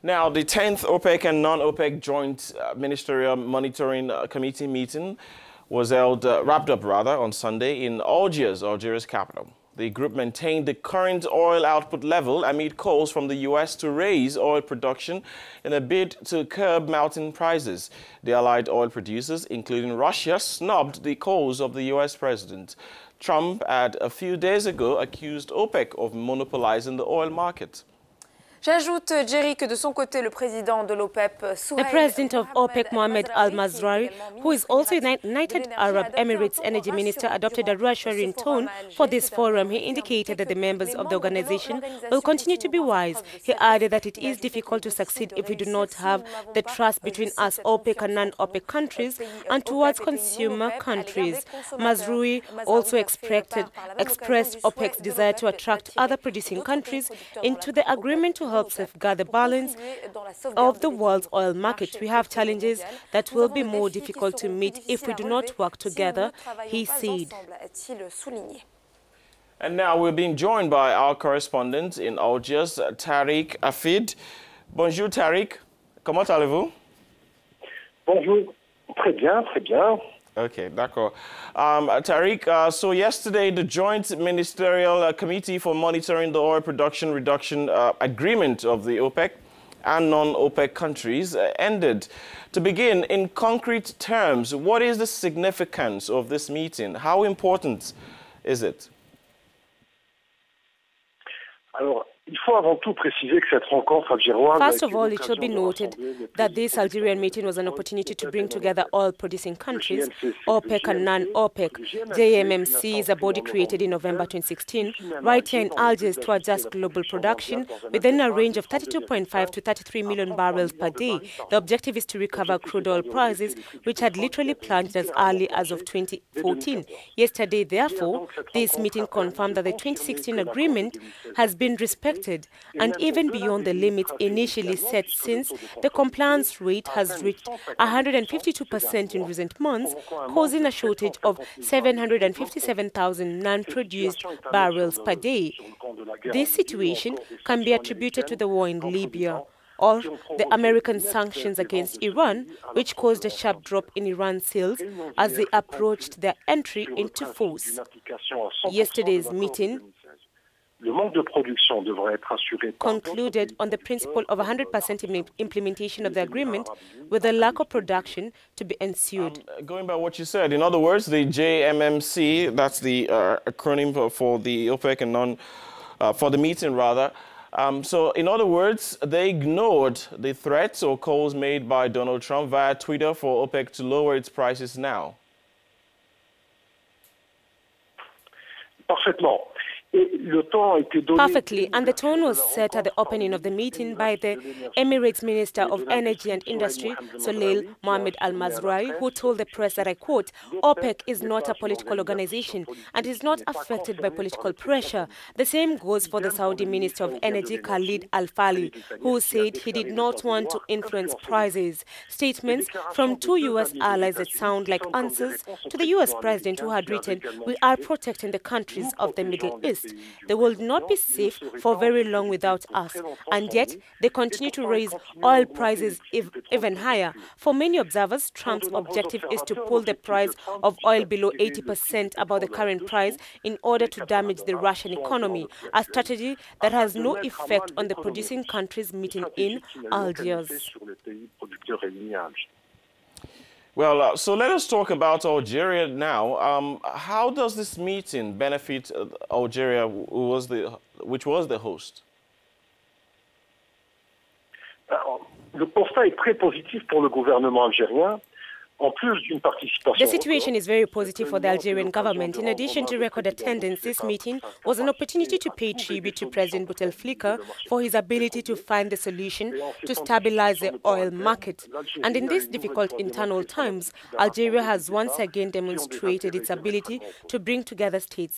Now, the 10th OPEC and non-OPEC Joint Ministerial Monitoring Committee meeting was wrapped up on Sunday in Algiers, Algeria's capital. The group maintained the current oil output level amid calls from the U.S. to raise oil production in a bid to curb mounting prices. The allied oil producers, including Russia, snubbed the calls of the U.S. President. Trump had a few days ago accused OPEC of monopolizing the oil market. J'ajoute, Jerry, que de son côté, le président de l'OPEP, the president of OPEC, Mohamed Al-Masraoui, who is also United Arab Emirates Energy Minister, adopted a reassuring tone for this forum. He indicated that the members of the organization will continue to be wise. He added that it is difficult to succeed if we do not have the trust between us, OPEC and non-OPEC countries, and towards consumer countries. Masraoui also expressed OPEC's desire to attract other producing countries into the agreement to help safeguard the balance of the world's oil market. We have challenges that will be more difficult to meet if we do not work together, he said. And now we're being joined by our correspondent in Algiers, Tariq Afid. Bonjour Tariq, comment allez-vous? Bonjour, très bien, très bien. Okay, d'accord. Tariq, so yesterday the Joint Ministerial Committee for Monitoring the Oil Production Reduction Agreement of the OPEC and non-OPEC countries ended. To begin, in concrete terms, what is the significance of this meeting? How important is it? Alors, il faut avant tout préciser que cette rencontre algéroise. First of all, it should be noted that this Algerian meeting was an opportunity to bring together oil-producing countries, OPEC and non-OPEC. JMMC is a body created in November 2016, right here in Algiers, to adjust global production within a range of 32.5 to 33 million barrels per day. The objective is to recover crude oil prices, which had literally plunged as early as of 2014. Yesterday, therefore, this meeting confirmed that the 2016 agreement has been respected and even beyond the limits initially set, since the compliance rate has reached 152% in recent months, causing a shortage of 757,000 non-produced barrels per day. This situation can be attributed to the war in Libya or the American sanctions against Iran, which caused a sharp drop in Iran's sales as they approached their entry into force. Yesterday's meeting concluded on the principle of 100% implementation of the agreement, with a lack of production to be ensued. Going by what you said, in other words, the JMMC, that's the acronym for the OPEC and for the meeting rather. So in other words, they ignored the threats or calls made by Donald Trump via Twitter for OPEC to lower its prices now. Parfaitement. Perfectly, and the tone was set at the opening of the meeting by the Emirates Minister of Energy and Industry, Soleil Mohamed Al-Masraoui, who told the press that, I quote, OPEC is not a political organization and is not affected by political pressure. The same goes for the Saudi Minister of Energy, Khalid Al-Fali, who said he did not want to influence prices. Statements from two U.S. allies that sound like answers to the U.S. President, who had written, we are protecting the countries of the Middle East. They will not be safe for very long without us, and yet they continue to raise oil prices even higher. For many observers, Trump's objective is to pull the price of oil below 80% above the current price in order to damage the Russian economy, a strategy that has no effect on the producing countries meeting in Algiers. Well, so let us talk about Algeria now. How does this meeting benefit Algeria, which was the host? Le constat est très positif pour le gouvernement algérien. The situation is very positive for the Algerian government. In addition to record attendance, this meeting was an opportunity to pay tribute to President Bouteflika for his ability to find the solution to stabilize the oil market. And in these difficult internal times, Algeria has once again demonstrated its ability to bring together states